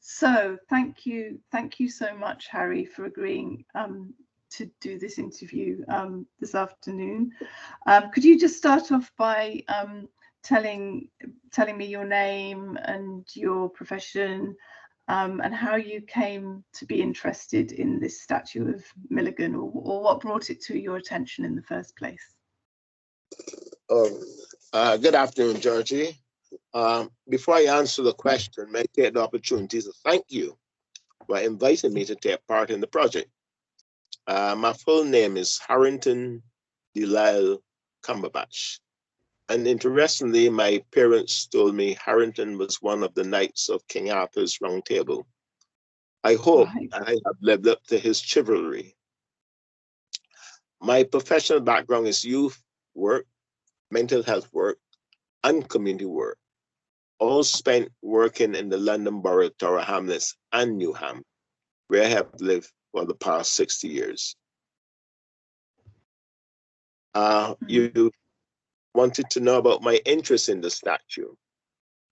So thank you so much, Harry, for agreeing to do this interview this afternoon. Could you just start off by telling me your name and your profession, and how you came to be interested in this statue of Milligan, or what brought it to your attention in the first place? Good afternoon, Georgie. Before I answer the question, may I take the opportunity to thank you for inviting me to take part in the project. My full name is Harrington Delisle Cumberbatch. And interestingly, my parents told me Harrington was one of the knights of King Arthur's Round Table. I hope I have lived up to his chivalry. My professional background is youth work, mental health work, and community work, all spent working in the London Borough, Tower Hamlets, and Newham, where I have lived for the past 60 years. You wanted to know about my interest in the statue.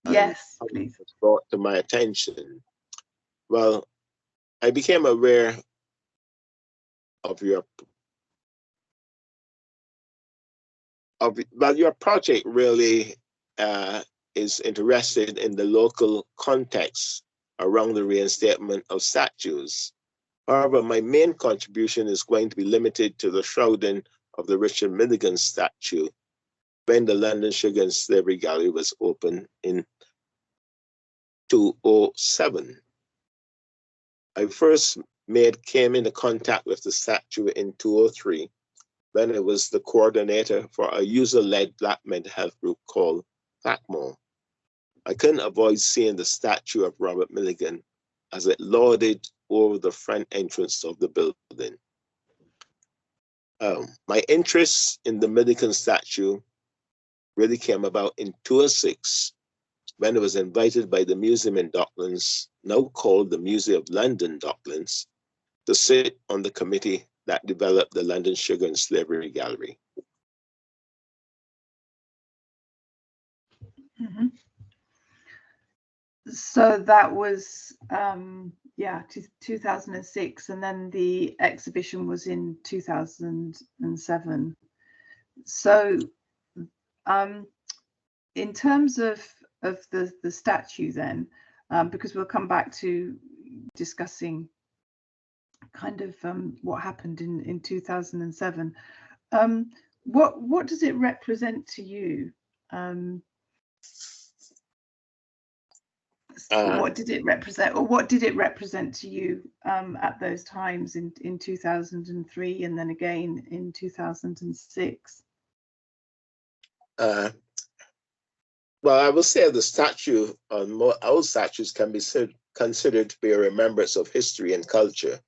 Yes, please. It was brought to my attention. Well, I became aware of your project really is interested in the local context around the reinstatement of statues. However, my main contribution is going to be limited to the shrouding of the Richard Milligan statue when the London Sugar and Slavery Gallery was opened in 2007. I first came into contact with the statue in 2003 when I was the coordinator for a user-led Black mental health group called FACMO. I couldn't avoid seeing the statue of Robert Milligan as it lorded over the front entrance of the building. My interest in the Milligan statue really came about in 2006 when I was invited by the museum in Docklands, now called the Museum of London Docklands, to sit on the committee that developed the London Sugar and Slavery Gallery. Mm-hmm. So that was 2006, and then the exhibition was in 2007. So in terms of the statue then, because we'll come back to discussing kind of what happened in 2007, what does it represent to you? What did it represent, or what did it represent to you at those times in 2003 and then again in 2006? Well, I will say the statue, all statues can be considered to be a remembrance of history and culture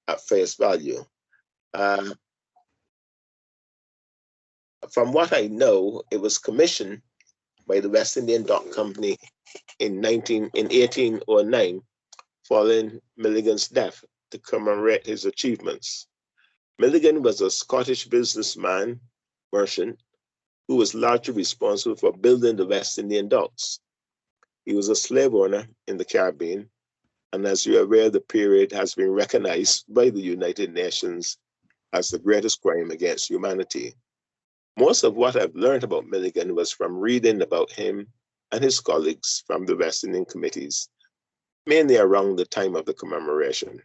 at face value. From what I know, it was commissioned by the West Indian Dock Company in 1809, following Milligan's death, to commemorate his achievements. Milligan was a Scottish businessman, merchant, who was largely responsible for building the West Indian docks. He was a slave owner in the Caribbean, and as you're aware, the period has been recognized by the United Nations as the greatest crime against humanity. Most of what I've learned about Milligan was from reading about him and his colleagues from the West Indian committees, mainly around the time of the commemoration.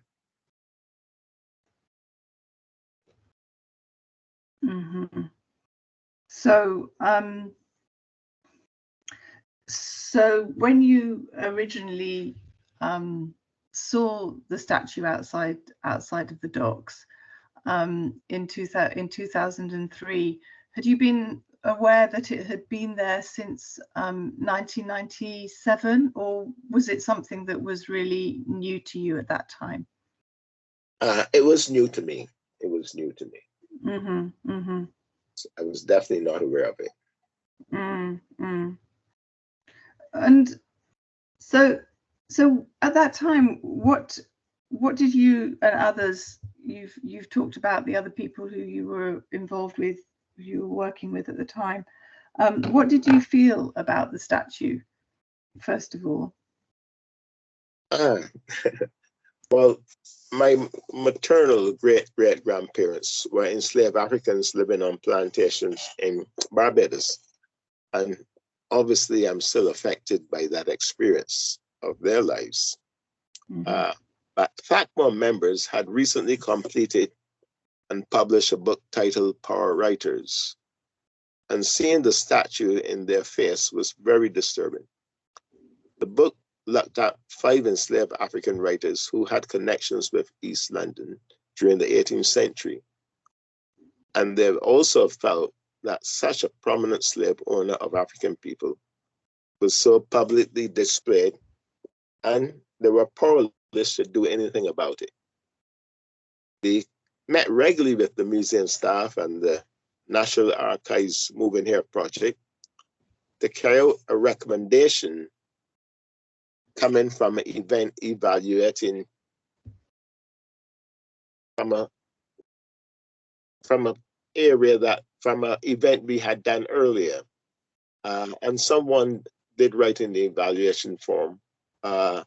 Mm-hmm. So, so when you originally saw the statue outside of the docks in 2003, had you been aware that it had been there since 1997, or was it something that was really new to you at that time? It was new to me. It was new to me. Mm-hmm, mm-hmm. I was definitely not aware of it. Mm-hmm. And so at that time, what did you and others, you've talked about the other people who you were involved with, who you were working with at the time. What did you feel about the statue, first of all? Ah, well, my maternal great-great-grandparents were enslaved Africans living on plantations in Barbados. And obviously, I'm still affected by that experience of their lives. Mhm. But FACMA members had recently completed and published a book titled Power Writers. And seeing the statue in their face was very disturbing. The book looked at 5 enslaved African writers who had connections with East London during the 18th century. And they also felt that such a prominent slave owner of African people was so publicly displayed, and they were powerless to do anything about it. They met regularly with the museum staff and the National Archives Moving Here project to carry out a recommendation coming from an event evaluating from an area that from an event we had done earlier. And someone did write in the evaluation form, why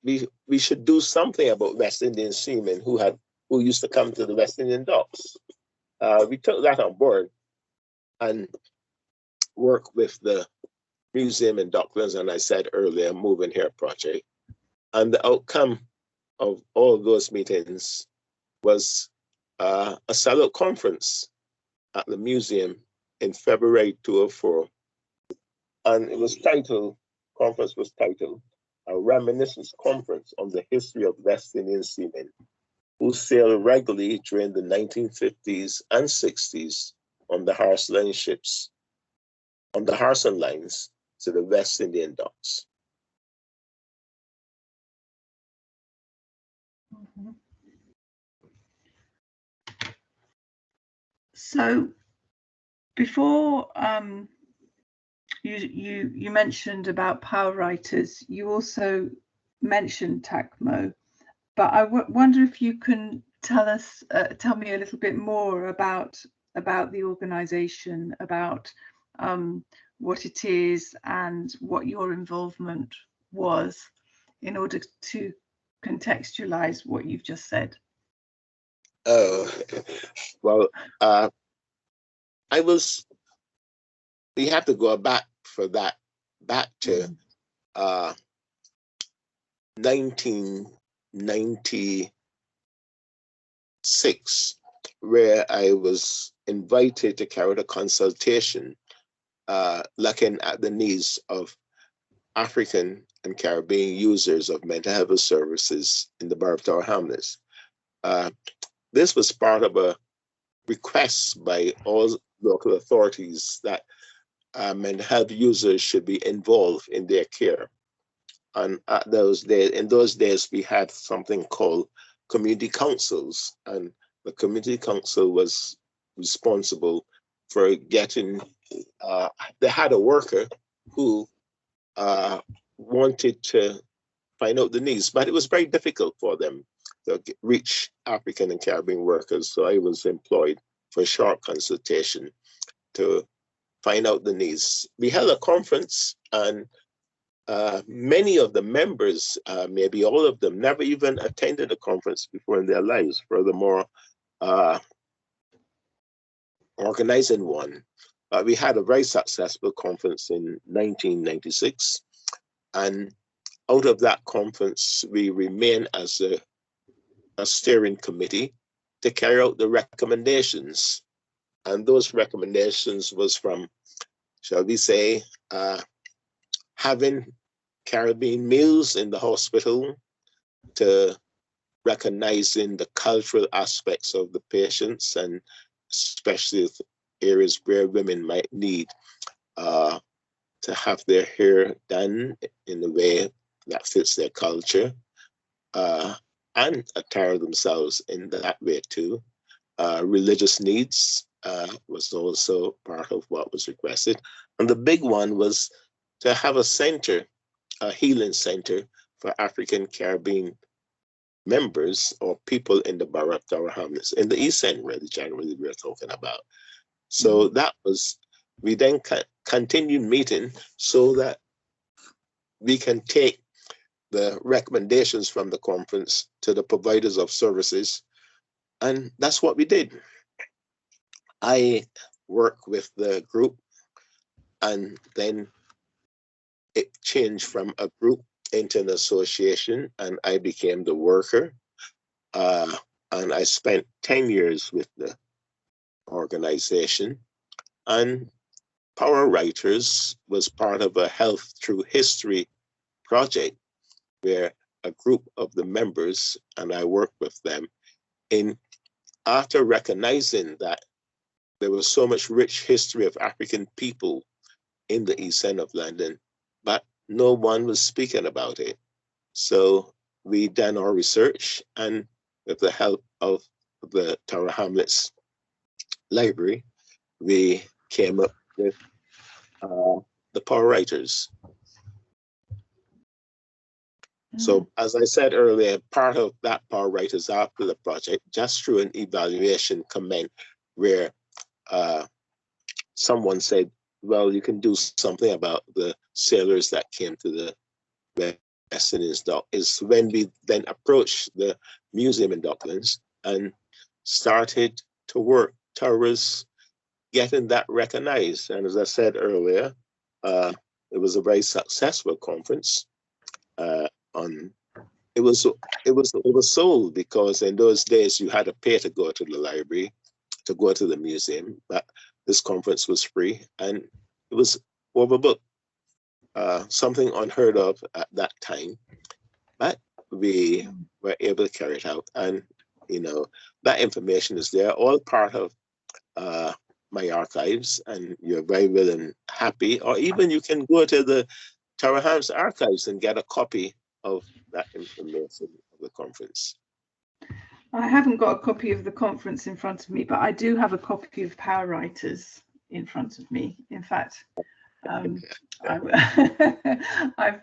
we should do something about West Indian seamen who used to come to the West Indian docks. We took that on board and worked with the museum in Docklands, and I said earlier, Moving Here project. And the outcome of all those meetings was a sellout conference at the museum in February 2004. And it was titled, conference was titled, A Reminiscence Conference on the History of West Indian Seamen who sailed regularly during the 1950s and 60s on the Harrison ships, on the Harrison lines to the West Indian docks. Mhm. So before you mentioned about power writers, you also mentioned TACMO, but I wonder if you can tell me a little bit more about the organization, about what it is and what your involvement was, in order to contextualize what you've just said. Oh, well, we have to go back for that, back to 1996, where I was invited to carry out a consultation looking at the needs of African and Caribbean users of mental health services in the borough of Tower Hamlets. This was part of a request by all local authorities that mental health users should be involved in their care. And in those days, we had something called community councils, and the community council was responsible for getting. They had a worker who wanted to find out the needs, but it was very difficult for them to reach African and Caribbean workers. So I was employed for a short consultation to find out the needs. We held a conference, and many of the members, maybe all of them, never even attended a conference before in their lives. Furthermore, organizing one. We had a very successful conference in 1996, and out of that conference, we remain as a steering committee to carry out the recommendations. And those recommendations was from, shall we say, having Caribbean meals in the hospital, to recognizing the cultural aspects of the patients, and especially areas where women might need to have their hair done in a way that fits their culture, and attire themselves in that way too. Religious needs was also part of what was requested. And the big one was to have a center, a healing center for African Caribbean members or people in the borough of Tower Hamlets, in the East End, really, generally we're talking about. So that was, we then continued meeting so that we can take the recommendations from the conference to the providers of services. And that's what we did. I worked with the group, and then it changed from a group into an association, and I became the worker. And I spent 10 years with the organization. And Power Writers was part of a Health Through History project where a group of the members, and I worked with them, after recognizing that there was so much rich history of African people in the East End of London, but no one was speaking about it. So we done our research, and with the help of the Tower Hamlets Library, we came up with the Power Writers. So as I said earlier, part of that Power Writers after the project, just through an evaluation comment where someone said, well, you can do something about the sailors that came to the West Indies dock, is when we then approached the museum in Docklands and started to work towards getting that recognized. And as I said earlier, it was a very successful conference. It was sold because in those days you had to pay to go to the library, to go to the museum, but this conference was free and it was overbooked. Something unheard of at that time, but we were able to carry it out. And, you know, that information is there, all part of my archives, and you're very well and happy, or even you can go to the Tower Hamlets archives and get a copy of that information of the conference. I haven't got a copy of the conference in front of me, but I do have a copy of Power Writers in front of me. In fact, I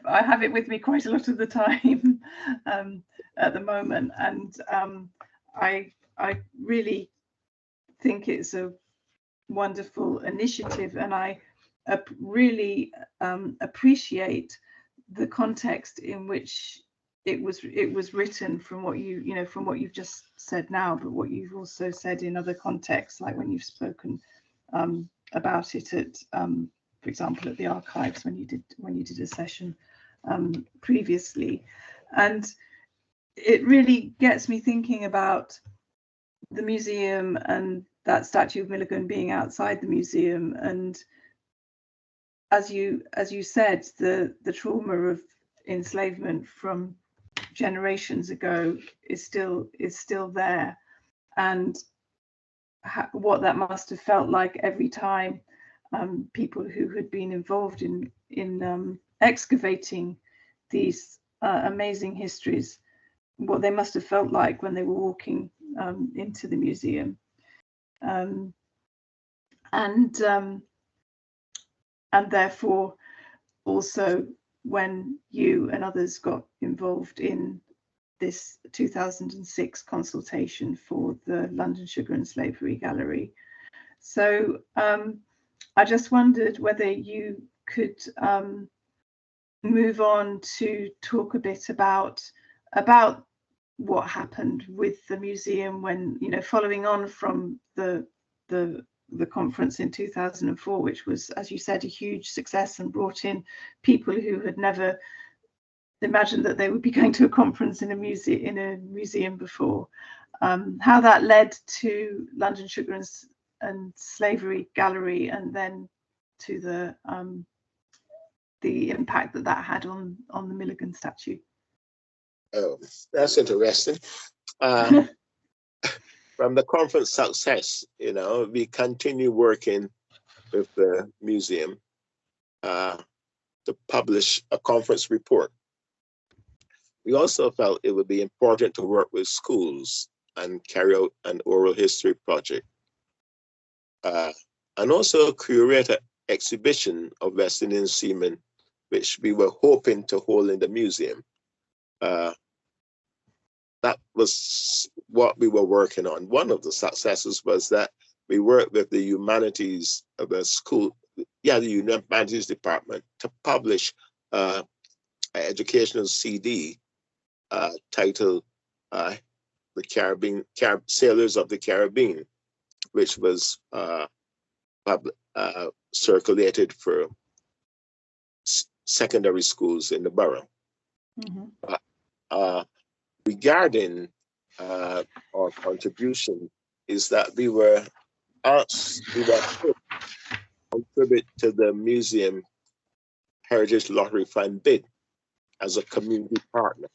have it with me quite a lot of the time at the moment, and I really think it's a wonderful initiative, and I really appreciate the context in which it was written, from what from what you've just said now, but what you've also said in other contexts, like when you've spoken about it at, for example, at the archives when you did a session previously. And it really gets me thinking about the museum and that statue of Milligan being outside the museum, and as you said, the trauma of enslavement from generations ago is still there, and what that must have felt like every time people who had been involved in excavating these amazing histories, what they must have felt like when they were walking into the museum, and therefore also when you and others got involved in this 2006 consultation for the London Sugar and Slavery Gallery. So I just wondered whether you could move on to talk a bit about what happened with the museum when, following on from the conference in 2004, which was, as you said, a huge success and brought in people who had never imagined that they would be going to a conference in a museum before. How that led to London Sugar and Slavery Gallery, and then to the impact that had on the Milligan statue. Oh, that's interesting. From the conference success, we continue working with the museum to publish a conference report. We also felt it would be important to work with schools and carry out an oral history project, and also curate an exhibition of West Indian seamen, which we were hoping to hold in the museum. That was what we were working on. One of the successes was that we worked with the humanities of the school, the humanities department, to publish a educational CD titled "The Caribbean Sailors of the Caribbean," which was circulated for secondary schools in the borough. Mm-hmm. Regarding our contribution is that we were asked to contribute to the museum Heritage Lottery Fund bid as a community partner.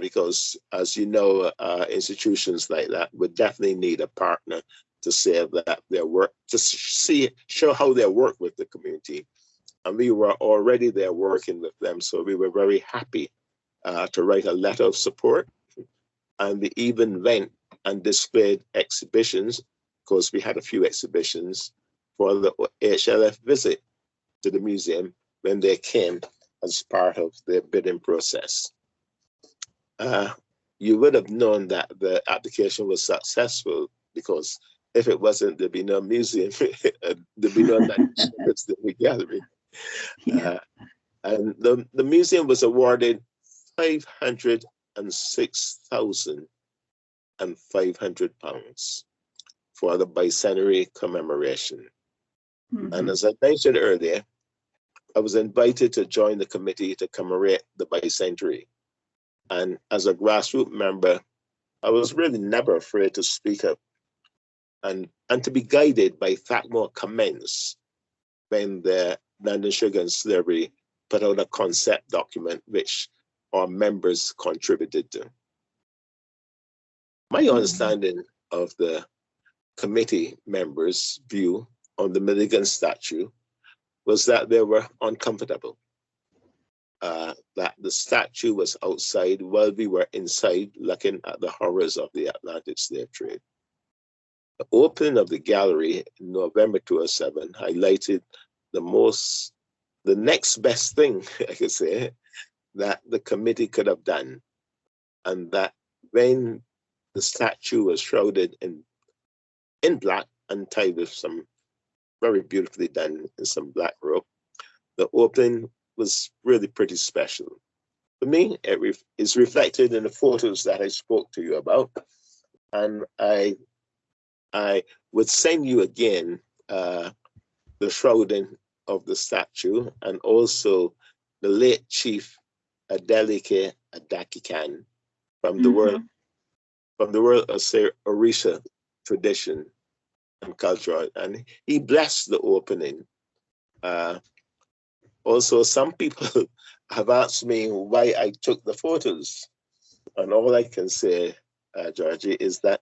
Because as you know, institutions like that would definitely need a partner to say that their work, to show how they work with the community. And we were already there working with them, so we were very happy to write a letter of support. And we even went and displayed exhibitions, because we had a few exhibitions for the HLF visit to the museum when they came as part of the bidding process. You would have known that the application was successful, because if it wasn't, there'd be no museum, there'd be no gallery. Yeah. And the museum was awarded £506,500 for the bicentenary commemoration. Mm-hmm. And as I mentioned earlier, I was invited to join the committee to commemorate the bicentenary. And as a grassroots member, I was really never afraid to speak up and to be guided by Thacmore comments when the London Sugar and Slavery put out a concept document which our members contributed to. My understanding of the committee members' view on the Milligan statue was that they were uncomfortable. That the statue was outside while we were inside looking at the horrors of the Atlantic slave trade. The opening of the gallery in November 2007 highlighted the next best thing, I could say, that the committee could have done. And that when the statue was shrouded in black and tied with some very beautifully done in some black rope, the opening was really pretty special. For me, it is reflected in the photos that I spoke to you about. And I would send you again the shrouding of the statue, and also the late Chief Adeleke Adakikan from the world of Orisha tradition and culture. And he blessed the opening. Also, some people have asked me why I took the photos. And all I can say, Georgie, is that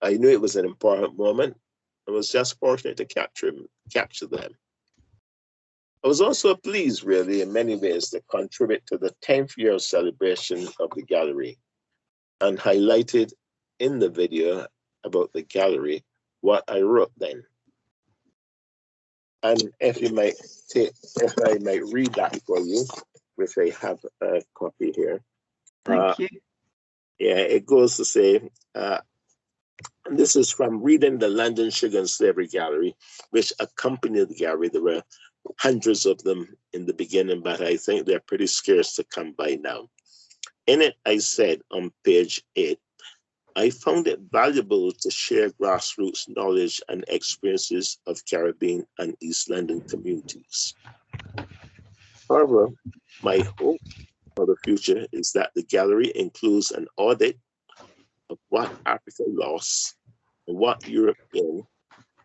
I knew it was an important moment. I was just fortunate to capture them. I was also pleased, really, in many ways, to contribute to the 10th year celebration of the gallery, and highlighted in the video about the gallery what I wrote then. And if I might read that for you, which I have a copy here. Thank you. Yeah, it goes to say, and this is from reading the London Sugar and Slavery Gallery, which accompanied the gallery. There were hundreds of them in the beginning, but I think they're pretty scarce to come by now. In it, I said on page 8, I found it valuable to share grassroots knowledge and experiences of Caribbean and East London communities. However, my hope for the future is that the gallery includes an audit of what Africa lost and what Europe gained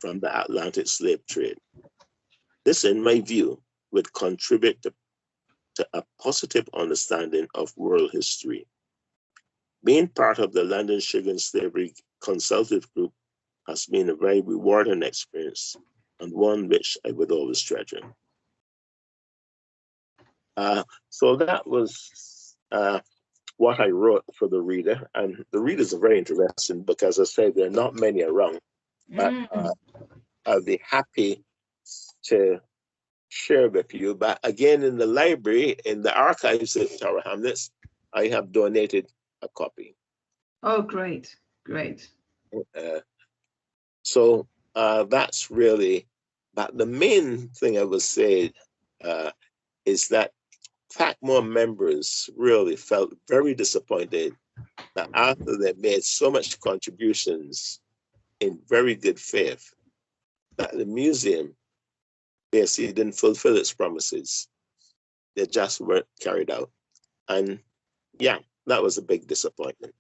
from the Atlantic slave trade. This, in my view, would contribute to a positive understanding of world history. Being part of the London Sugar and Slavery Consultative Group has been a very rewarding experience, and one which I would always treasure. So that was what I wrote for the reader, and the readers are very interesting because, as I say, there are not many around, but I'll be happy to share with you. But again, in the library, in the archives at Tower Hamlets, I have donated a copy. Oh, great, great. So that's really, but the main thing I would say is that fact, more members really felt very disappointed that after they made so much contributions in very good faith, that the museum basically didn't fulfill its promises. They just weren't carried out. And yeah, that was a big disappointment.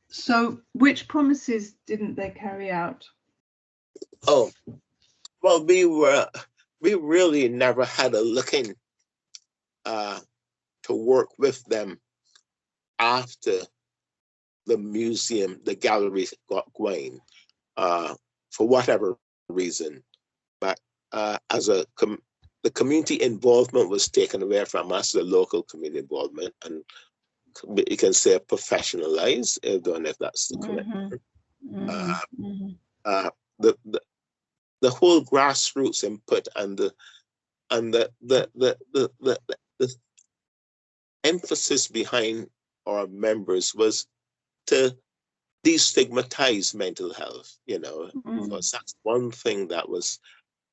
So which promises didn't they carry out? Oh, well, we really never had a look in to work with them after the museum, the gallery got going, for whatever reason. But the community involvement was taken away from us, the local community involvement, and you can say professionalized. I don't know if that's the correct word. The whole grassroots input and the emphasis behind our members was to destigmatize mental health, because that's one thing that was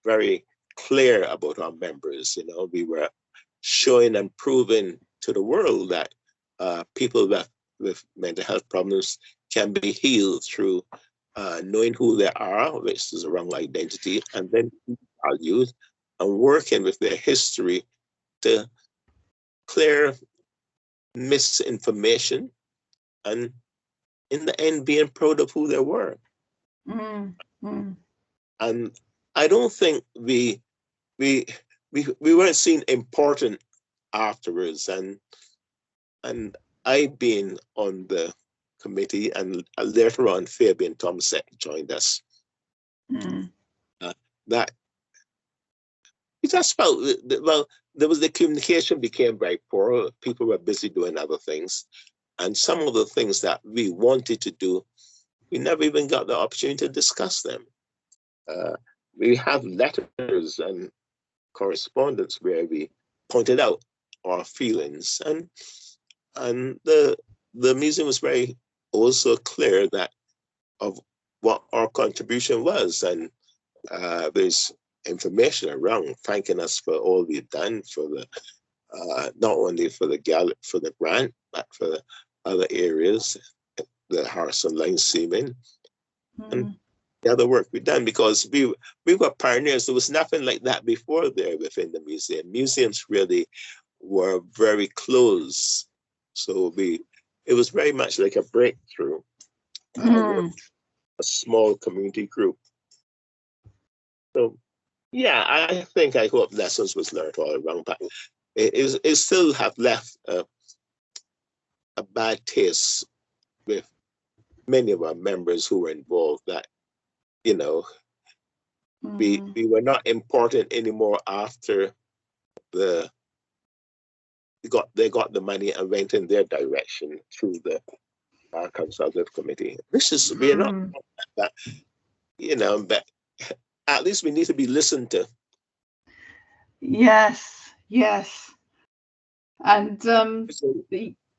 very clear about our members. We were showing and proving to the world that people with mental health problems can be healed through knowing who they are, which is a wrong identity, and then valued and working with their history to clear misinformation, and in the end being proud of who they were. And I don't think we weren't seen important afterwards. And I being on the committee, and later on Fabian Thompson joined us. That it just felt, well, there was the communication became very poor. People were busy doing other things. And some of the things that we wanted to do, we never even got the opportunity to discuss them. We have letters and correspondence where we pointed out our feelings, and the museum was very also clear that of what our contribution was, and there's information around thanking us for all we've done for the not only for the grant, but for the other areas, the Harrison Line Seaman, and the other work we've done, because we were pioneers. There was nothing like that before there within the museum. Museums really were very close. So it was very much like a breakthrough. A small community group. So yeah, I hope lessons was learned all around, but it still have left a bad taste with many of our members who were involved, that we were not important anymore after they got the money and went in their direction through the consultative committee. We're not that, but at least we need to be listened to. Yes. And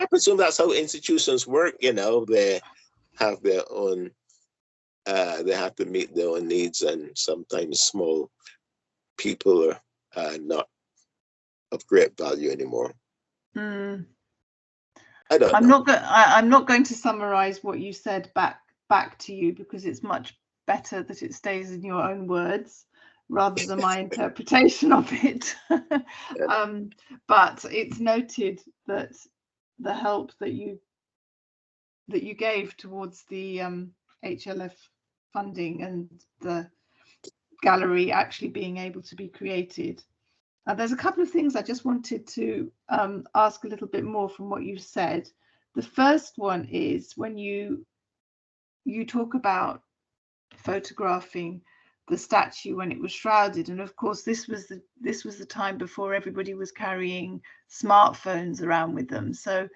I presume that's how institutions work. They have their own, they have to meet their own needs, and sometimes small people are not of great value anymore. I'm not going to summarize what you said back to you, because it's much better that it stays in your own words rather than my interpretation of it. But it's noted that the help that you gave towards the HLF funding and the gallery actually being able to be created. There's a couple of things I just wanted to ask a little bit more from what you said. The first one is when you talk about photographing the statue when it was shrouded, and of course this was the time before everybody was carrying smartphones around with them, so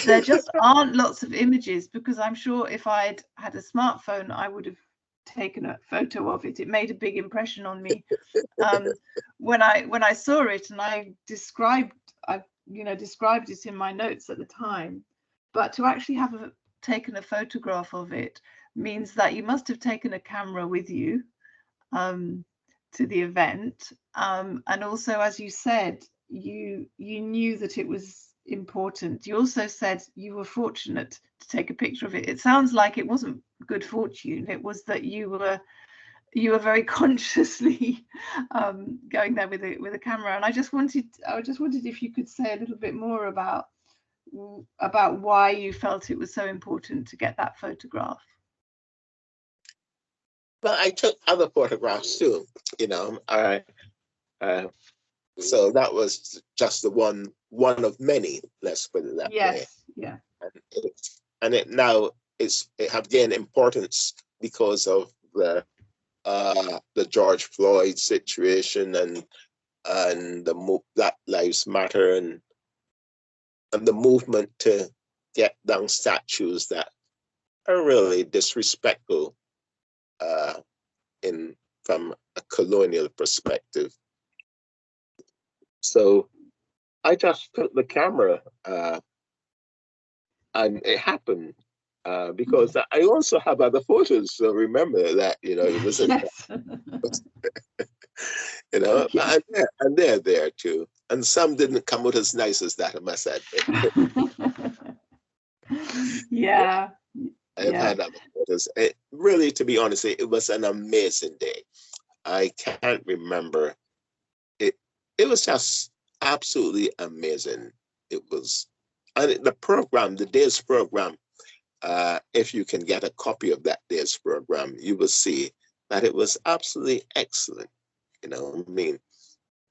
there just aren't lots of images, because I'm sure if I'd had a smartphone I would have taken a photo of it. It made a big impression on me when I saw it, and I described it in my notes at the time. But to actually have taken a photograph of it means that you must have taken a camera with you to the event, and also, as you said, you knew that it was important. You also said you were fortunate to take a picture of it. It sounds like it wasn't good fortune. It was that you were very consciously going there with a camera. And I just wondered if you could say a little bit more about why you felt it was so important to get that photograph. Well, I took other photographs too, so that was just the one of many. Let's put it that way. Yes, yeah. And it have gained importance because of the George Floyd situation and the Black Lives Matter and the movement to get down statues that are really disrespectful from a colonial perspective. So I just took the camera and it happened because I also have other photos. So remember that, it was Yes. Yes. and they're there too. And some didn't come out as nice as that, I must admit. Yeah. I've had other photos. Really, to be honest, it was an amazing day. I can't remember. It was just absolutely amazing. It was, and the day's program, if you can get a copy of that day's program, you will see that it was absolutely excellent.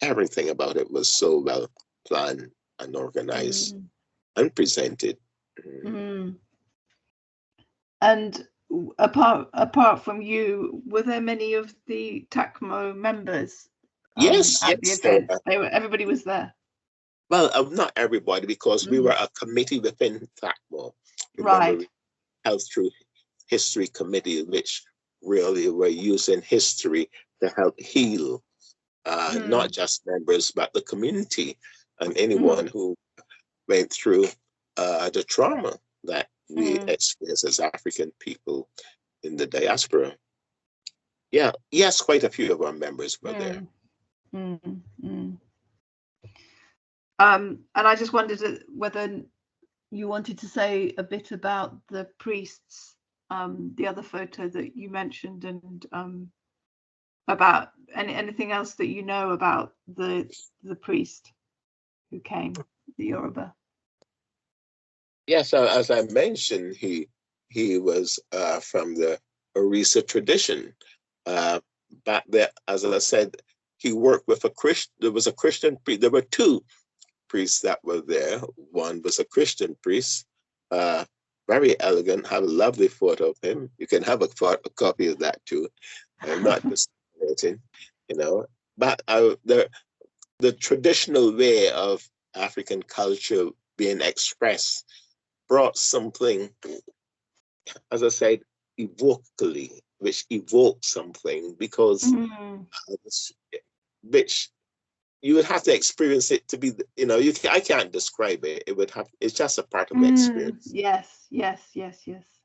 Everything about it was so well planned and organized and presented. And apart from you, were there many of the TACMO members? Yes, at the event? Everybody was there. Well, not everybody, because we were a committee within TACMO. Right. Health Through History Committee, which really were using history to help heal not just members, but the community and anyone who went through the trauma that we experience as African people in the diaspora. Yeah, yes, quite a few of our members were there. And I just wondered whether you wanted to say a bit about the priests, the other photo that you mentioned, and about anything else that you know about the priest who came, the Yoruba. Yes, as I mentioned, he was from the Orisa tradition. Back there, as I said, he worked with a Christian. There was a Christian priest. There were two priests that were there. One was a Christian priest, very elegant. Have a lovely photo of him. You can have a copy of that too. I'm not discriminating, But the traditional way of African culture being expressed brought something, as I said, evocally, which evoked something, because which you would have to experience it to be, I can't describe it. It's just a part of the experience. Yes. I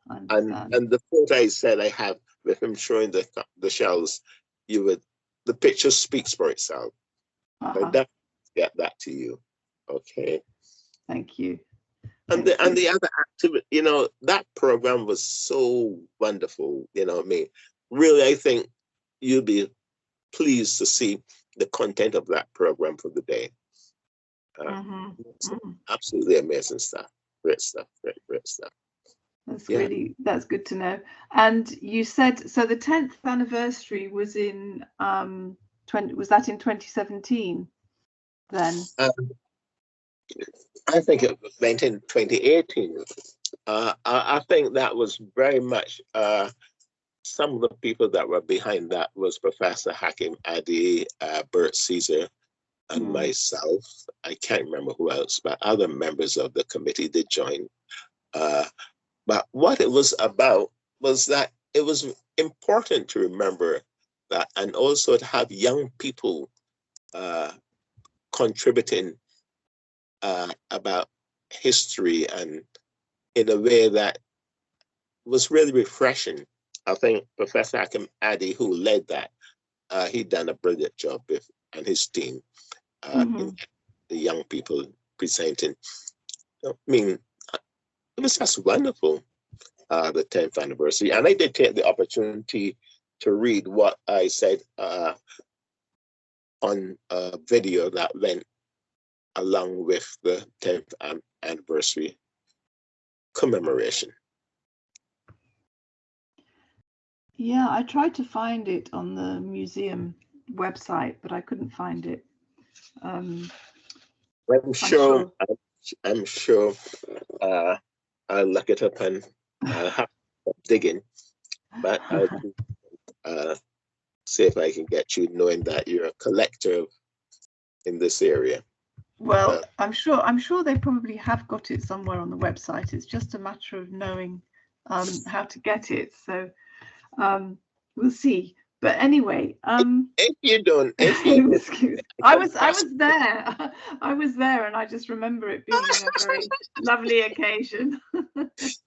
understand. And the photo I said I have with him showing the shells, the picture speaks for itself. I definitely get that to you. Okay. Thank you. And the other activity, that program was so wonderful. Really, I think you'll be pleased to see the content of that program for the day. Absolutely amazing stuff. Great stuff. Great stuff. That's good to know. And you said, so the 10th anniversary was in was that in 2017 then? I think it went in 2018. I think that was very much some of the people that were behind that was Professor Hakim Adi, Bert Caesar, and myself. I can't remember who else, but other members of the committee did join. But what it was about was that it was important to remember that, and also to have young people contributing about history, and in a way that was really refreshing. I think Professor Hakim Adi, who led that, he'd done a brilliant job and his team in the young people presenting. I mean, it was just wonderful, the 10th anniversary. And I did take the opportunity to read what I said on a video that went along with the 10th anniversary commemoration. Yeah, I tried to find it on the museum website, but I couldn't find it. I'm sure I'll look it up and have to dig in, but I'll see if I can get you, knowing that you're a collector in this area. Well, I'm sure they probably have got it somewhere on the website. It's just a matter of knowing how to get it. So we'll see. But anyway, if you don't, I was there. I was there, and I just remember it being a very lovely occasion.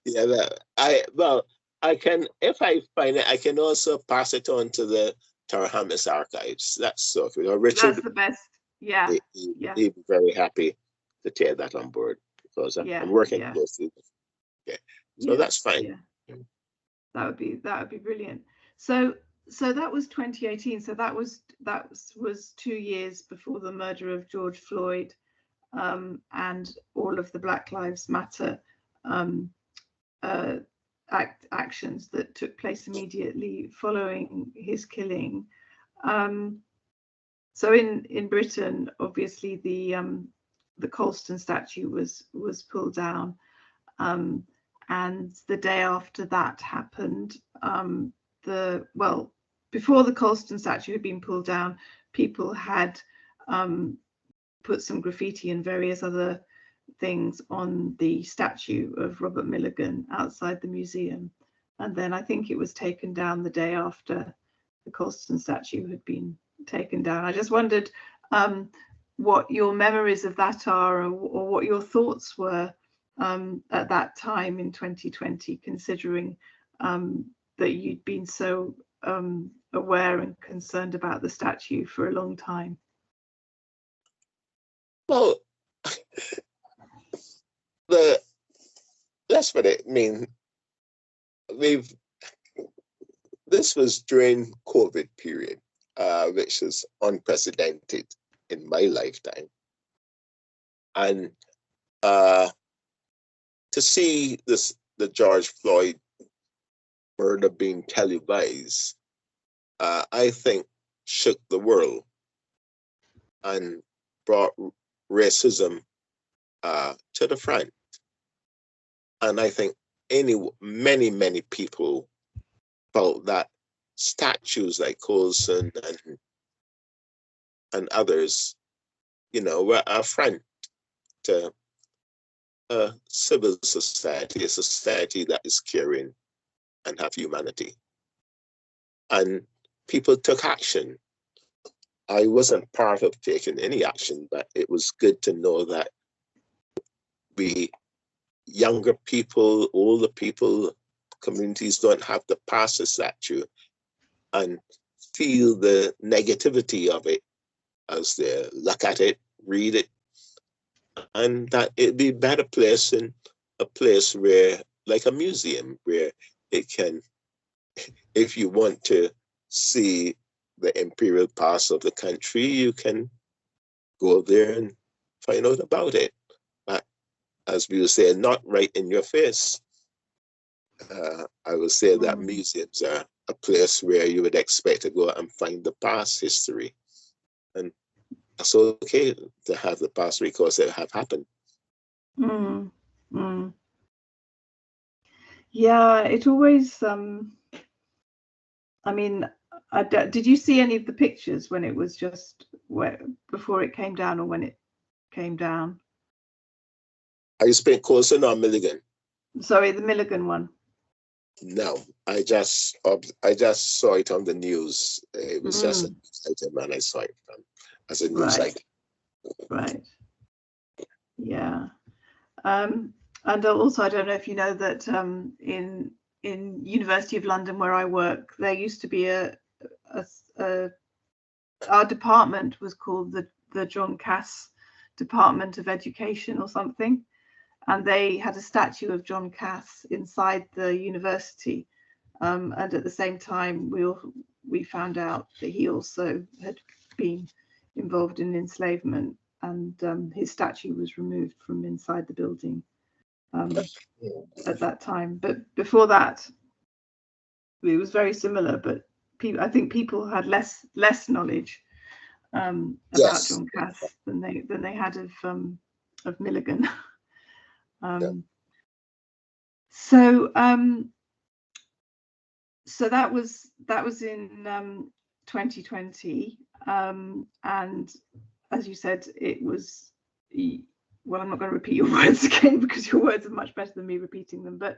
Yeah, I can, if I find it, I can also pass it on to the Tower Hamlets archives. That's so if Richard. That's the best. Yeah, he'd be very happy to take that on board, because I'm working closely. Yeah, so that's fine. Yeah. That would be brilliant. So that was 2018. So that was 2 years before the murder of George Floyd, and all of the Black Lives Matter actions that took place immediately following his killing. So in Britain, obviously the Colston statue was pulled down, and the day after that happened, before the Colston statue had been pulled down, people had put some graffiti and various other things on the statue of Robert Milligan outside the museum, and then I think it was taken down the day after the Colston statue had been taken down. I just wondered what your memories of that are, or what your thoughts were at that time in 2020, considering that you'd been so aware and concerned about the statue for a long time. Well, that's what it means. This was during COVID period, which is unprecedented in my lifetime. And to see the George Floyd murder being televised, I think shook the world and brought racism to the front. And I think many people felt that statues like Colson and others, were a affront to a civil society, a society that is caring and have humanity. And people took action. I wasn't part of taking any action, but it was good to know that we younger people, older people, communities don't have to pass a statue and feel the negativity of it as they look at it, read it, and that it'd be a better place, in a place where, like a museum, where it can, if you want to see the imperial past of the country, you can go there and find out about it. But as we would say, not right in your face. I would say that museums are a place where you would expect to go and find the past history. And that's okay to have the past records that have happened. Yeah, it always, did you see any of the pictures when it was just before it came down, or when it came down? Are you speaking Colson or Milligan? Sorry, the Milligan one. No, I just saw it on the news. It was just a news item, and I saw it as a news item. Right. Yeah. And also, I don't know if you know that in University of London, where I work, there used to be our department was called the John Cass Department of Education or something, and they had a statue of John Cass inside the university. And at the same time, we found out that he also had been involved in enslavement, and his statue was removed from inside the building at that time. But before that, it was very similar, but I think people had less knowledge about John Cass than they had of Milligan. So that was in 2020, and as you said, it was, well, I'm not going to repeat your words again because your words are much better than me repeating them, but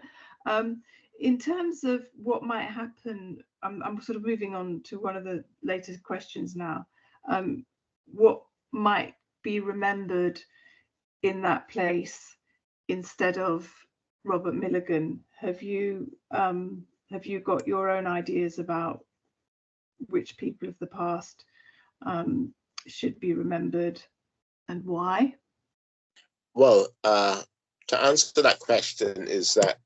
in terms of what might happen, I'm sort of moving on to one of the later questions now. What might be remembered in that place instead of Robert Milligan? Have you got your own ideas about which people of the past should be remembered and why? Well, to answer that question is that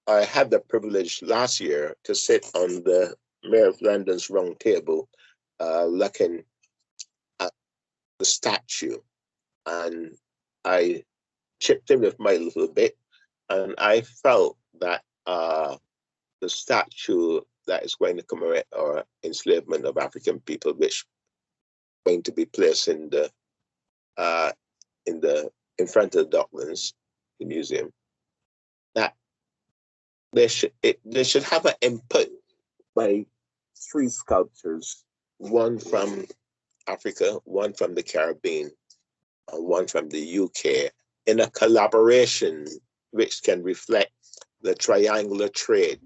I had the privilege last year to sit on the Mayor of London's round table looking at the statue, and I chipped in with my little bit, and I felt that the statue that is going to commemorate our enslavement of African people, which is going to be placed in front of the Docklands, the museum, that they should have an input by 3 sculptors, one from Africa, one from the Caribbean, and one from the UK, in a collaboration which can reflect the triangular trade,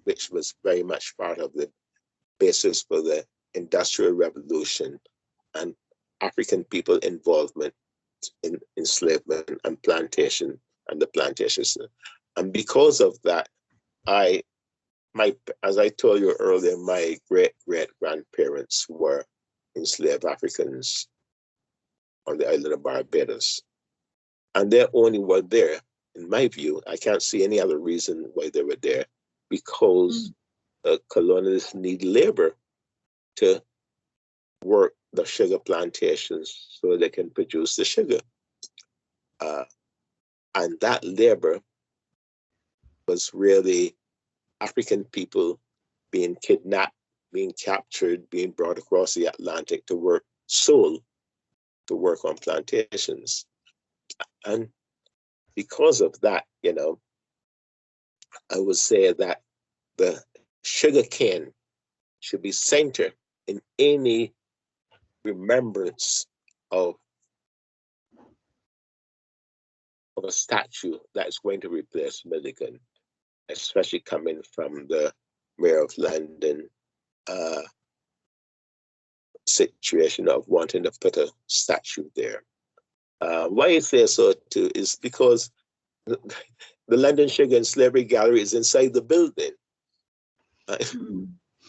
which was very much part of the basis for the Industrial Revolution and African people involvement in enslavement and plantation and the plantations. And because of that, as I told you earlier, my great-great-grandparents were enslaved Africans on the island of Barbados. And they only were there, in my view, I can't see any other reason why they were there, because the colonialists need labor to work the sugar plantations so they can produce the sugar. And that labor was really African people being kidnapped, being captured, being brought across the Atlantic to work, sold to work on plantations. And because of that, I would say that the sugar cane should be centered in any remembrance of a statue that is going to replace Milligan, especially coming from the Mayor of London situation of wanting to put a statue there. Why I say so too is because the London Sugar and Slavery Gallery is inside the building.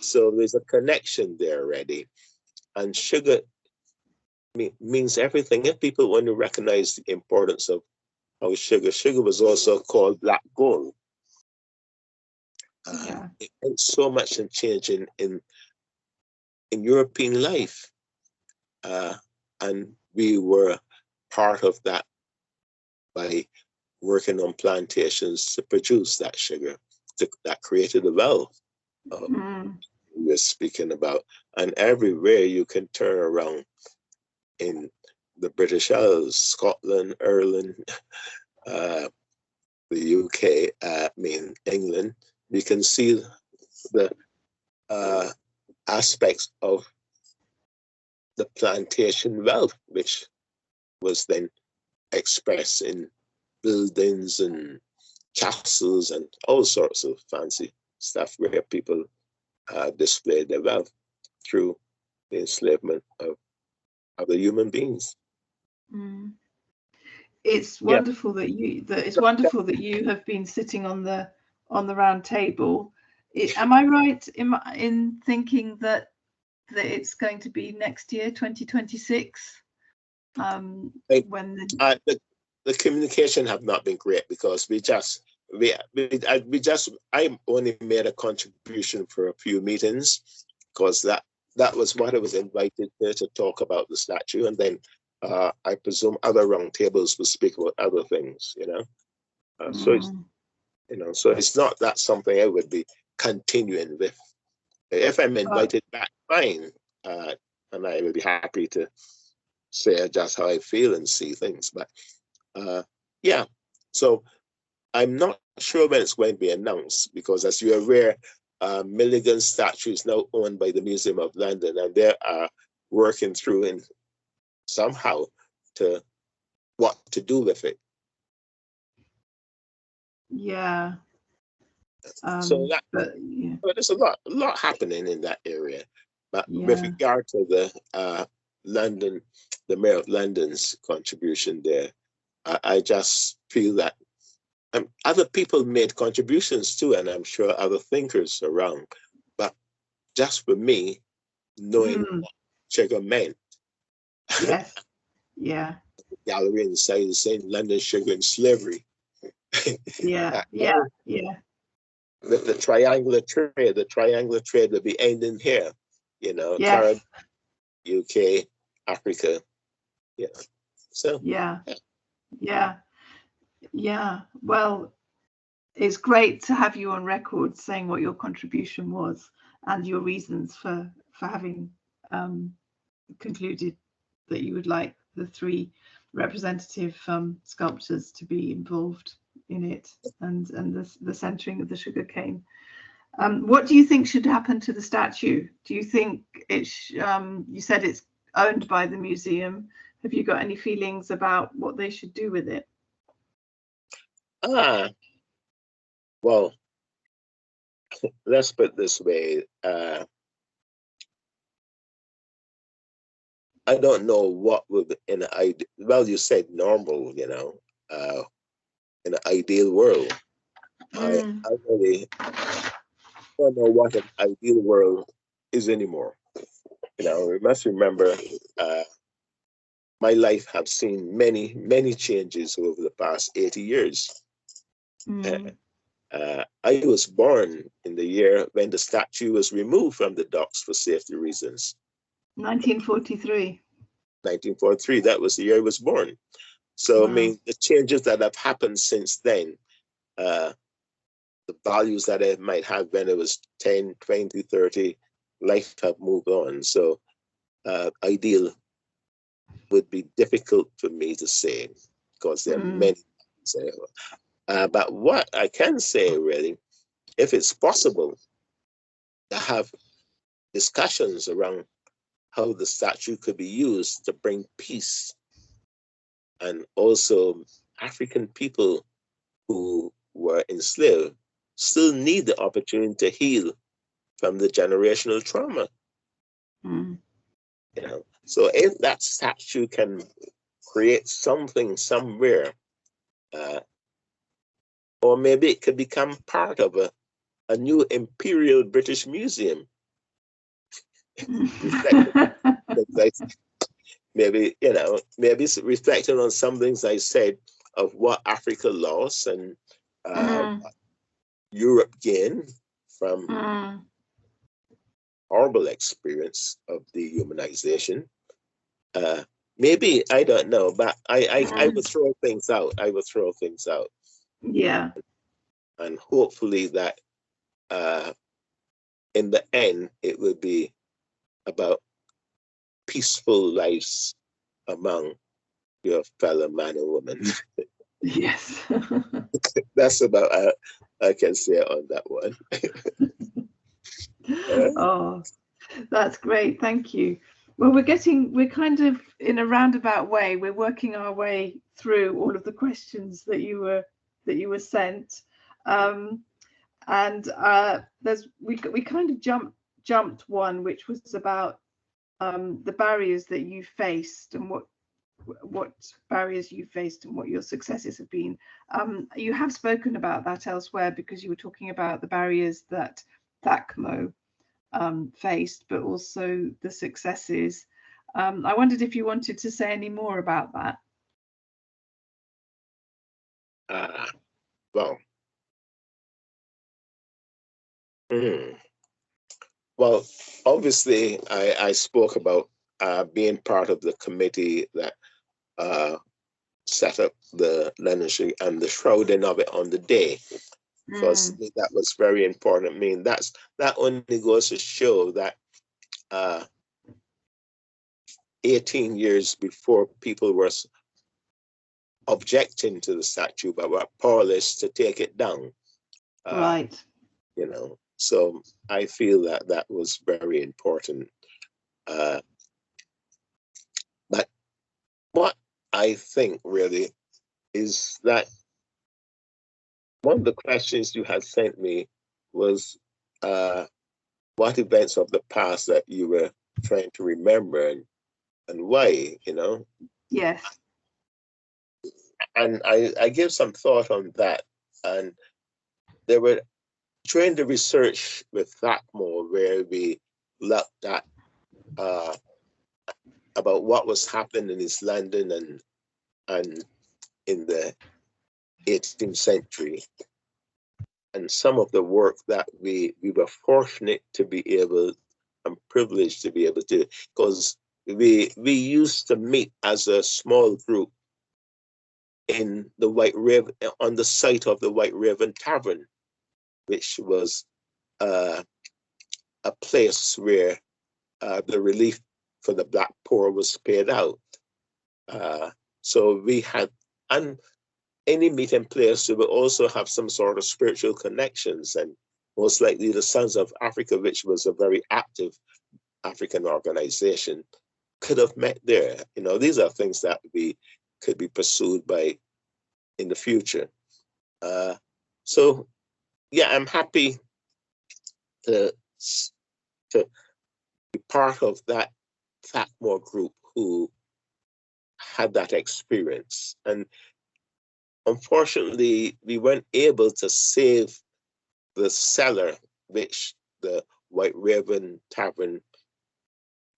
So there's a connection there already. And sugar means everything. If people want to recognize the importance of how sugar was also called black gold. It meant so much in changing in European life. And we were part of that by working on plantations to produce that sugar that created the wealth we're speaking about. And everywhere you can turn around in the British Isles, Scotland, Ireland, the UK, England, you can see the aspects of the plantation wealth, which was then expressed in buildings and castles and all sorts of fancy stuff where people displayed their wealth through the enslavement of the human beings. It's wonderful that you have been sitting on the round table. Am I right in thinking that it's going to be next year, 2026? Like, when the communication have not been great because I only made a contribution for a few meetings because that was what I was invited to talk about the statue, and then I presume other roundtables will speak about other things, So it's not that something I would be continuing with. If I'm invited back, fine, and I will be happy to say just how I feel and see things. But yeah, so I'm not sure when it's going to be announced because, as you're aware, Milligan's statue is now owned by the Museum of London, and they are working through in somehow to what to do with it. Yeah. So there's a lot happening in that area. But with regard to the London, the Mayor of London's contribution there, I just feel that other people made contributions too, and I'm sure other thinkers around. But just for me, knowing what sugar meant. Yes. Yeah. The gallery inside is saying London Sugar and Slavery. Yeah. With the triangular trade will be ending here, Yes. Caribbean, UK, Africa. So yeah. Well, it's great to have you on record saying what your contribution was and your reasons for having concluded that you would like the 3 representative sculptors to be involved in it, and the centering of the sugar cane. What do you think should happen to the statue? Do you think you said it's owned by the museum. Have you got any feelings about what they should do with it? Well, let's put it this way. I don't know what would in an ideal. Well, you said normal, in an ideal world. I really don't know what an ideal world is anymore. We must remember my life have seen many, many changes over the past 80 years. I was born in the year when the statue was removed from the docks for safety reasons. 1943. 1943, that was the year I was born. So, wow. I mean, the changes that have happened since then, the values that I might have when I was 10, 20, 30, life have moved on. So, ideal would be difficult for me to say because there are many things. But what I can say, really, if it's possible to have discussions around how the statue could be used to bring peace, and also African people who were enslaved still need the opportunity to heal from the generational trauma. So if that statue can create something somewhere, or maybe it could become part of a new Imperial British Museum. Maybe it's reflecting on some things I said of what Africa lost and what Europe gained from horrible experience of dehumanization. Maybe, I don't know, but I would throw things out. Yeah. And hopefully that in the end, it will be about peaceful lives among your fellow man and woman. Yes. That's about I can say on that one. Oh, that's great. Thank you. Well, we're kind of in a roundabout way. We're working our way through all of the questions that you were sent. We kind of jumped one, which was about the barriers that you faced and what barriers you faced and what your successes have been. You have spoken about that elsewhere because you were talking about the barriers that THACMO faced, but also the successes. I wondered if you wanted to say any more about that. Well, well, obviously, I spoke about being part of the committee that set up the Leninship and the shrouding of it on the day. Because that was very important. I mean, that only goes to show that 18 years before people were objecting to the statue, but were powerless to take it down. Right. You know, so I feel that was very important. But what I think really is that one of the questions you had sent me was what events of the past that you were trying to remember and why, you know? Yes. And I gave some thought on that. And they were trying to research with Thakmore, where we looked at about what was happening in East London and in the 18th century. And some of the work that we were fortunate to be able and privileged to be able to, because we used to meet as a small group in the White Raven, on the site of the White Raven Tavern, which was a place where the relief for the Black poor was paid out. So we had, and any meeting place, we will also have some sort of spiritual connections, and most likely the Sons of Africa, which was a very active African organization, could have met there. You know, these are things that could be pursued by in the future. So yeah, I'm happy to be part of that Thakmore group who had that experience. And unfortunately, we weren't able to save the cellar, which the White Raven Tavern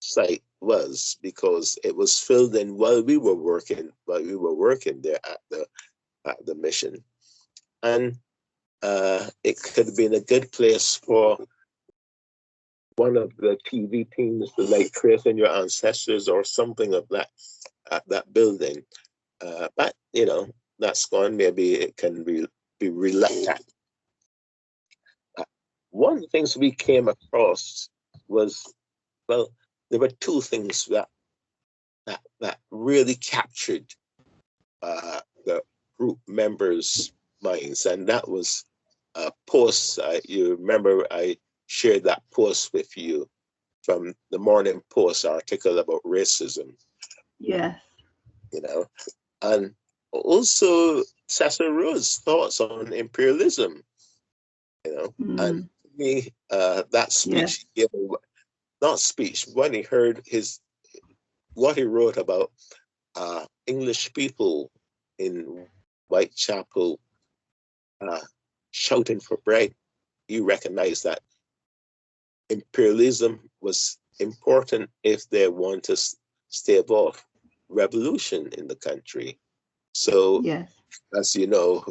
site was, because it was filled in while we were working there at the mission. And it could have been a good place for one of the TV teams to like Tracing Your Ancestors or something of that at that building. But you know, that's gone. Maybe it can be relooked at. One of the things we came across was, well, there were two things that really captured the group members' minds, and that was a post. You remember I shared that post with you from the Morning Post article about racism. Yes. You know, and also Cecil Rhodes' thoughts on imperialism. You know, and to me, that speech, not speech, when he heard what he wrote about English people in Whitechapel shouting for bread, you recognize that imperialism was important if they want to stave off revolution in the country. So, as you know,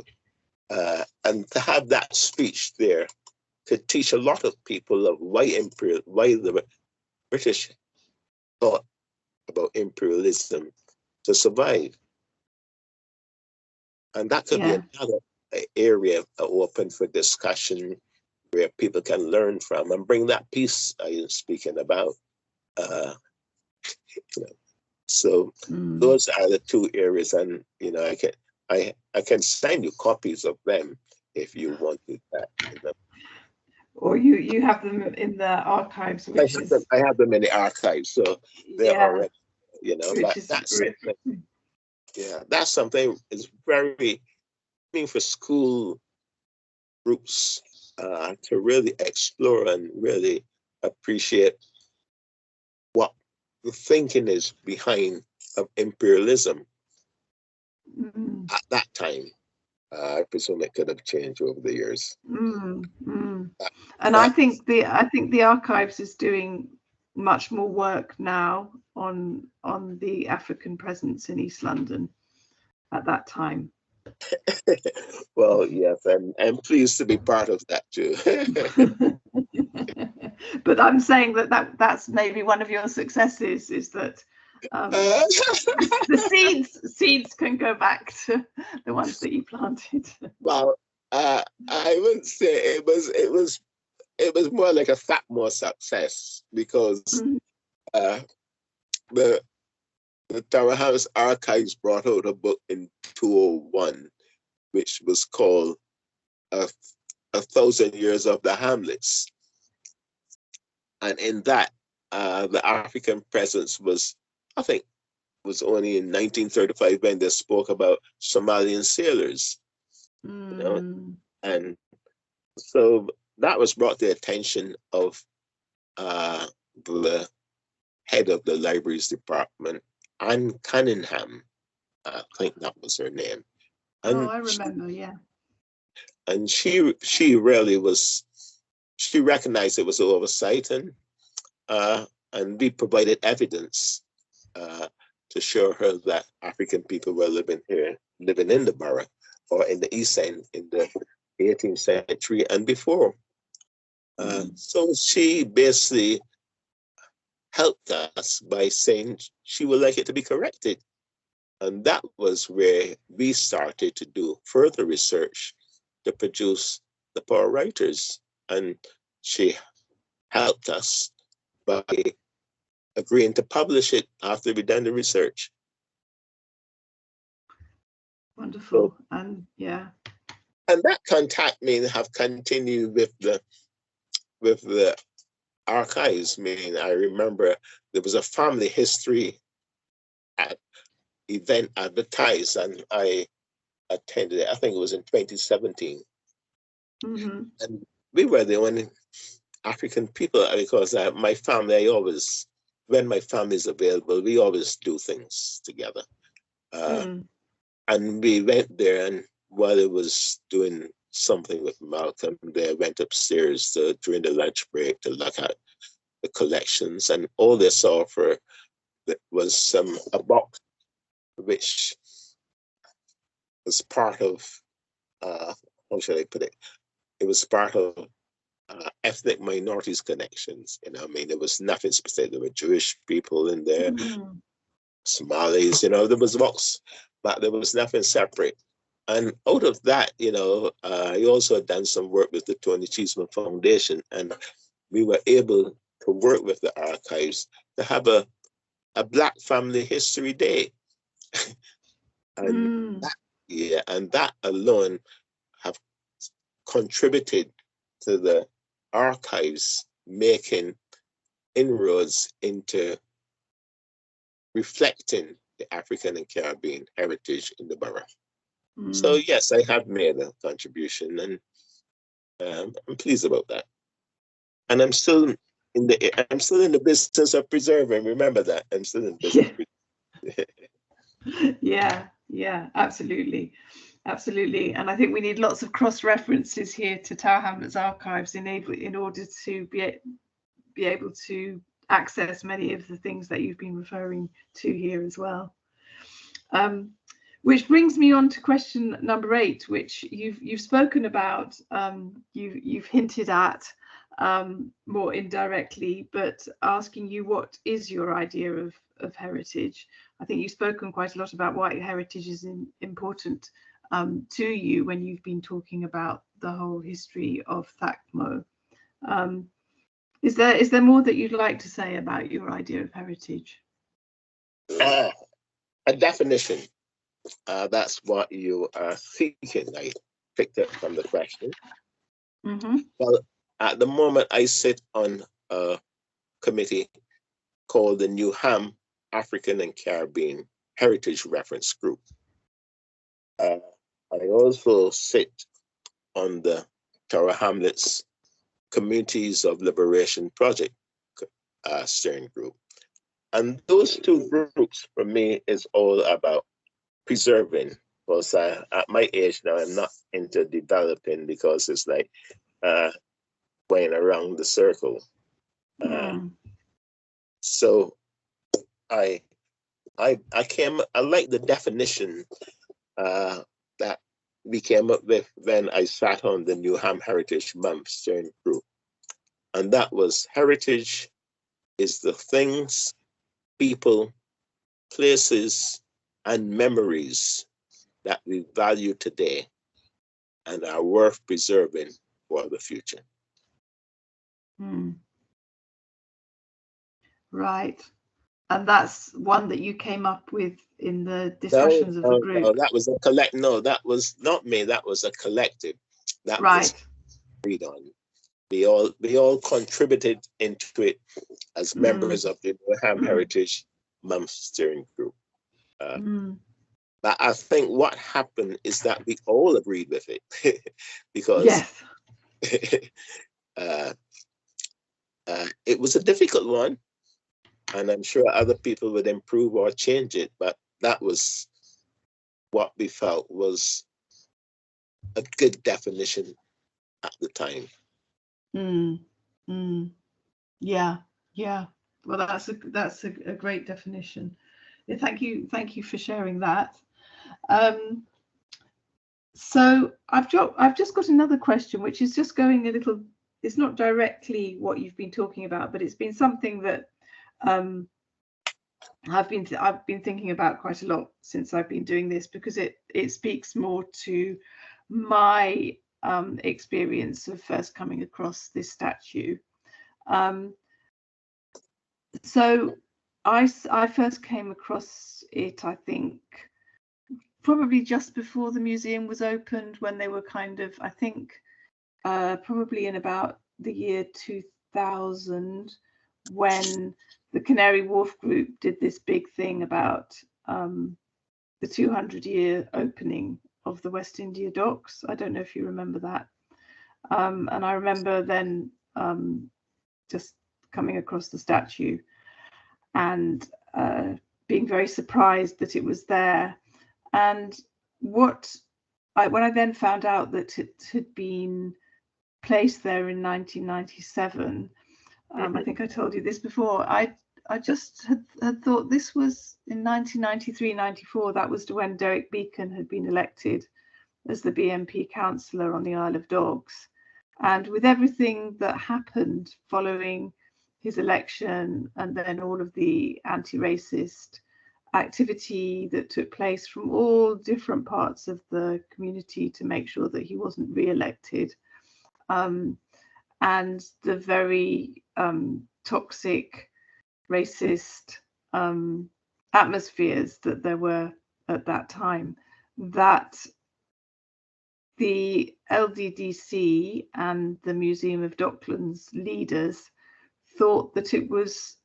and to have that speech there could teach a lot of people of why the British thought about imperialism to survive. And that could be another area open for discussion where people can learn from and bring that peace I am speaking about. You know, so those are the two areas, and you know, I can send you copies of them if you wanted that. You know. Or you have them in the archives, which I have them in the archives, so they're already, you know. But that's something, that's something is very, I mean, for school groups to really explore and really appreciate what the thinking is behind of imperialism at that time. I presume it could have changed over the years. And I think the archives is doing much more work now on the African presence in East London at that time. Well, yes, I'm pleased to be part of that too. But I'm saying that's maybe one of your successes, is that the seeds can go back to the ones that you planted. Well, I wouldn't say it was more like a more success, because the Tower Hamlets Archives brought out a book in 2001, which was called A 1,000 Years of the Hamlets. And in that, the African presence was, I think, was only in 1935 when they spoke about Somalian sailors. You know? And so that was brought to the attention of the head of the libraries department, Anne Cunningham. I think that was her name. And I remember, yeah. And she really was, she recognized it was an oversight, and we provided evidence to show her that African people were living in the borough, or in the East End in the 18th century and before. So she basically helped us by saying she would like it to be corrected. And that was where we started to do further research to produce the Power Writers. And she helped us by agreeing to publish it after we'd done the research. Wonderful. So, and yeah. And that contact may have continued with the archives. Meaning, I remember there was a family history event advertised, and I attended it. I think it was in 2017. And we were the only African people, because my family, when my family is available, we always do things together. And we went there, and while it was doing something with Malcolm, they went upstairs during the lunch break to look at the collections, and all they saw was a box which was part of, how should I put it? It was part of ethnic minorities connections. I mean, there was nothing specific. There were Jewish people in there, Somalis, there was a box, but there was nothing separate. And out of that, I also had done some work with the Tony Cheeseman Foundation, and we were able to work with the archives to have a Black Family History Day. And that alone have contributed to the archives making inroads into reflecting the African and Caribbean heritage in the borough. So yes, I have made a contribution, and I'm pleased about that. And I'm still in the business of preserving. Remember that I'm still in business. Yeah, absolutely. And I think we need lots of cross references here to Tower Hamlets archives in order to be able to access many of the things that you've been referring to here as well. Which brings me on to question number 8, which you've spoken about, you've hinted at more indirectly, but asking you, what is your idea of heritage? I think you've spoken quite a lot about why heritage is important to you when you've been talking about the whole history of THACMO. Is there more that you'd like to say about your idea of heritage? A definition. That's what you are seeking. I picked it from the question. Well, at the moment, I sit on a committee called the New Ham African and Caribbean Heritage Reference Group. I also sit on the Tower Hamlets Communities of Liberation Project steering group. And those two groups, for me, is all about preserving. Because at my age now, I'm not into developing, because it's like going around the circle. So I like the definition that we came up with when I sat on the Newham Heritage Month steering group. And that was heritage is the things, people, places, and memories that we value today and are worth preserving for the future. Right. And that's one that you came up with in the discussions of the group. No, that was a No, that was not me. That was a collective. That right. was agreed on. We all contributed into it as members of the Newham Heritage Month steering group. But I think what happened is that we all agreed with it because it was a difficult one, and I'm sure other people would improve or change it, but that was what we felt was a good definition at the time. Yeah. Well, that's a great definition. Yeah, thank you for sharing that. So I've just got another question, which is just going a little. It's not directly what you've been talking about, but it's been something that I've been thinking about quite a lot since I've been doing this, because it speaks more to my experience of first coming across this statue. So I first came across it, I think, probably just before the museum was opened, when they were kind of, I think, probably in about the year 2000, when the Canary Wharf Group did this big thing about the 200-year opening of the West India Docks. I don't know if you remember that. And I remember then just coming across the statue and being very surprised that it was there. And when I then found out that it had been placed there in 1997, I think I told you this before, I just had thought this was in 1993-94. That was when Derek Beacon had been elected as the BNP councillor on the Isle of Dogs. And with everything that happened following his election, and then all of the anti-racist activity that took place from all different parts of the community to make sure that he wasn't re-elected, and the very toxic, racist atmospheres that there were at that time, that the LDDC and the Museum of Docklands leaders thought that it was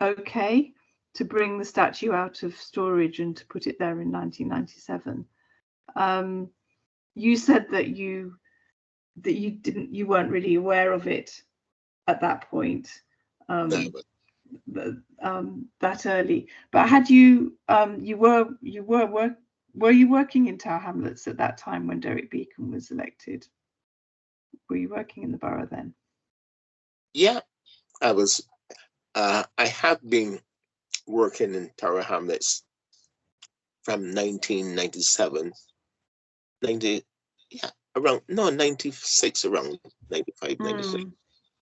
okay to bring the statue out of storage and to put it there in 1997. You said that you weren't really aware of it at that point, that early. But had were you working in Tower Hamlets at that time when Derek Beacon was elected? Were you working in the borough then? Yeah, I was. I have been working in Tower Hamlets from 1997, 96, around 95, 96.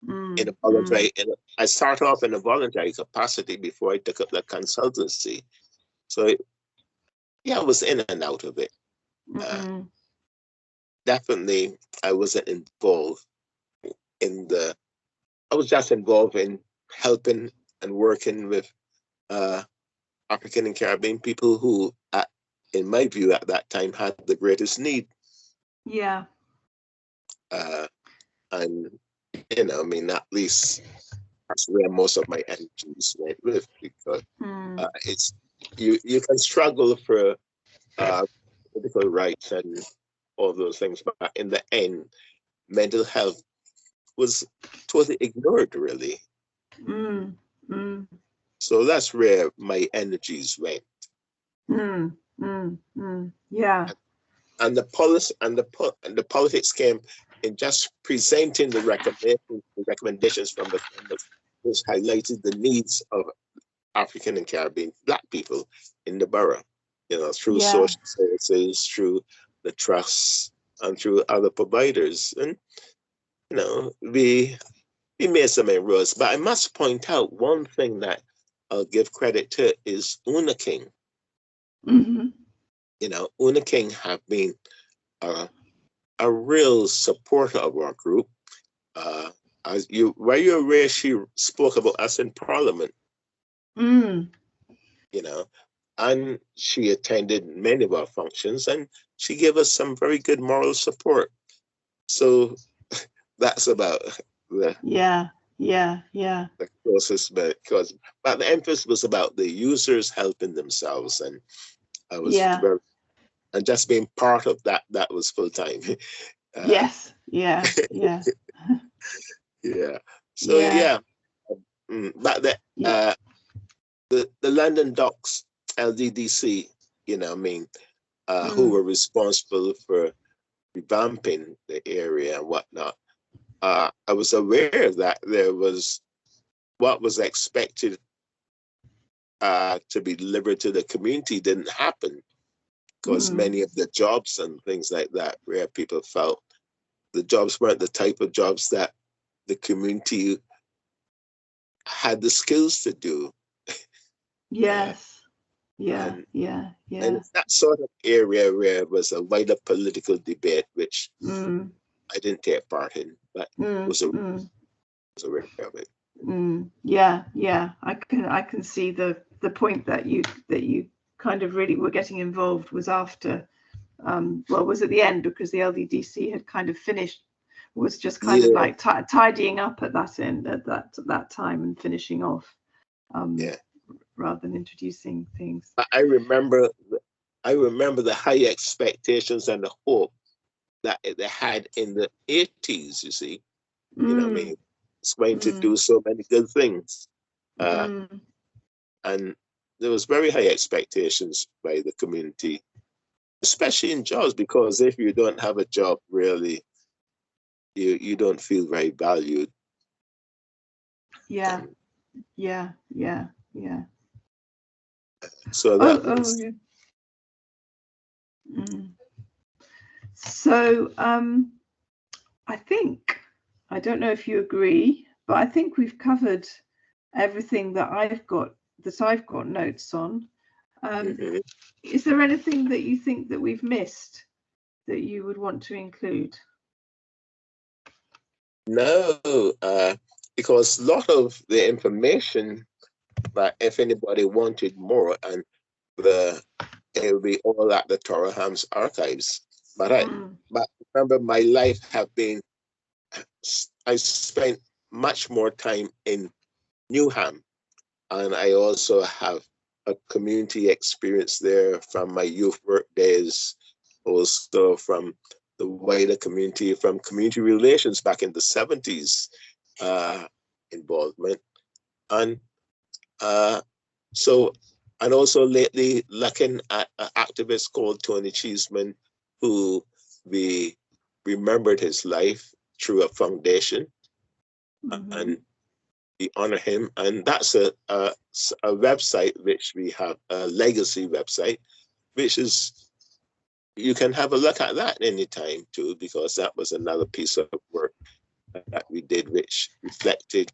In a voluntary, I started off in a voluntary capacity before I took up the consultancy. So I was in and out of it. Definitely, I wasn't involved I was just involved in helping and working with African and Caribbean people who, in my view at that time, had the greatest need. Yeah. And, at least that's where most of my energies went with, because it's, you can struggle for political rights and all those things, but in the end, mental health was totally ignored, really. So that's where my energies went. Yeah. And the policy and the politics came in just presenting the recommendations from the which highlighted the needs of African and Caribbean Black people in the borough, through social services, through the trusts, and through other providers. And, we made some inroads. But I must point out one thing that I'll give credit to is Una King. Mm-hmm. Una King have been a real supporter of our group. Were you aware she spoke about us in Parliament? Mm. And she attended many of our functions, and she gave us some very good moral support. So that's about the closest, but the emphasis was about the users helping themselves, and I was very, and just being part of that was full time. Yes. Yeah. So but the London Docks LDDC, who were responsible for revamping the area and whatnot. I was aware that there was what was expected to be delivered to the community didn't happen, because many of the jobs and things like that, where people felt the jobs weren't the type of jobs that the community had the skills to do. Yes. And it's that sort of area where it was a wider political debate, which I didn't take part in, but was aware of it. I can see the point that you kind of really were getting involved was after, was at the end, because the LDDC had kind of finished, was just kind of like tidying up at that end at that time and finishing off, rather than introducing things. I remember the high expectations and the hope that they had in the 80s. You see, it's going to do so many good things, and there was very high expectations by the community, especially in jobs, because if you don't have a job, really, you don't feel very valued. So that So I don't know if you agree, but I think we've covered everything that I've got notes on. Is there anything that you think that we've missed that you would want to include? No, because a lot of the information, that if anybody wanted more, and it will be all at the Torahams archives. But remember, my life I spent much more time in Newham, and I also have a community experience there from my youth work days, also from the wider community, from community relations back in the 70s involvement. And and also lately looking at an activist called Tony Cheeseman, who we remembered his life through a foundation, and we honor him. And that's a website which we have, a legacy website, which is, you can have a look at that anytime too, because that was another piece of work that we did, which reflected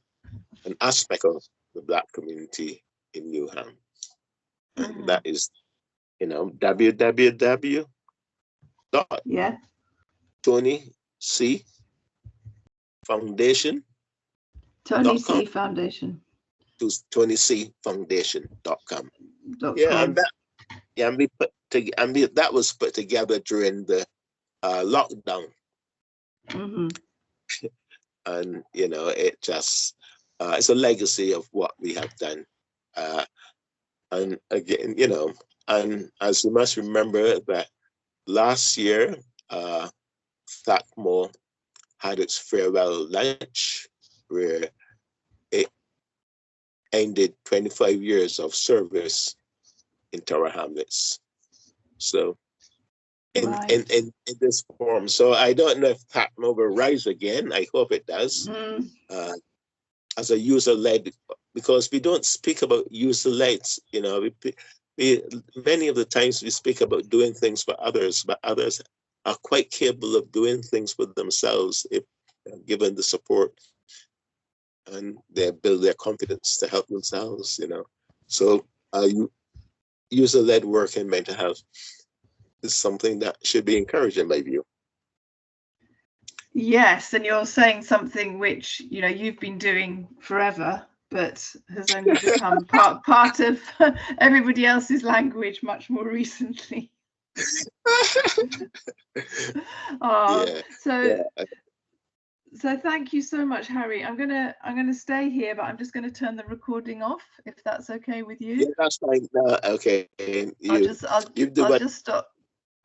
an aspect of the Black community in Newham. And that is, www. Tony C. Foundation. Tony C. Foundation. To TonyCFoundation.com. And that was put together during the lockdown. And it just it's a legacy of what we have done. And again, and as you must remember that last year, THACMO had its farewell lunch, where it ended 25 years of service in Tower Hamlets. So in this form. So I don't know if THACMO will rise again. I hope it does. as a user-led, because we don't speak about user-led. You know, many of the times we speak about doing things for others, but others are quite capable of doing things for themselves if given the support, and they build their confidence to help themselves. You know, so user-led work in mental health is something that should be encouraged in my view. Yes, and you're saying something which, you know, you've been doing forever, but has only become part of everybody else's language much more recently. So thank you so much, Harry. I'm gonna stay here, but I'm just gonna turn the recording off, if that's okay with you. Yeah, that's fine. Okay.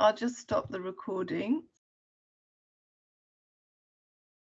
I'll just stop the recording.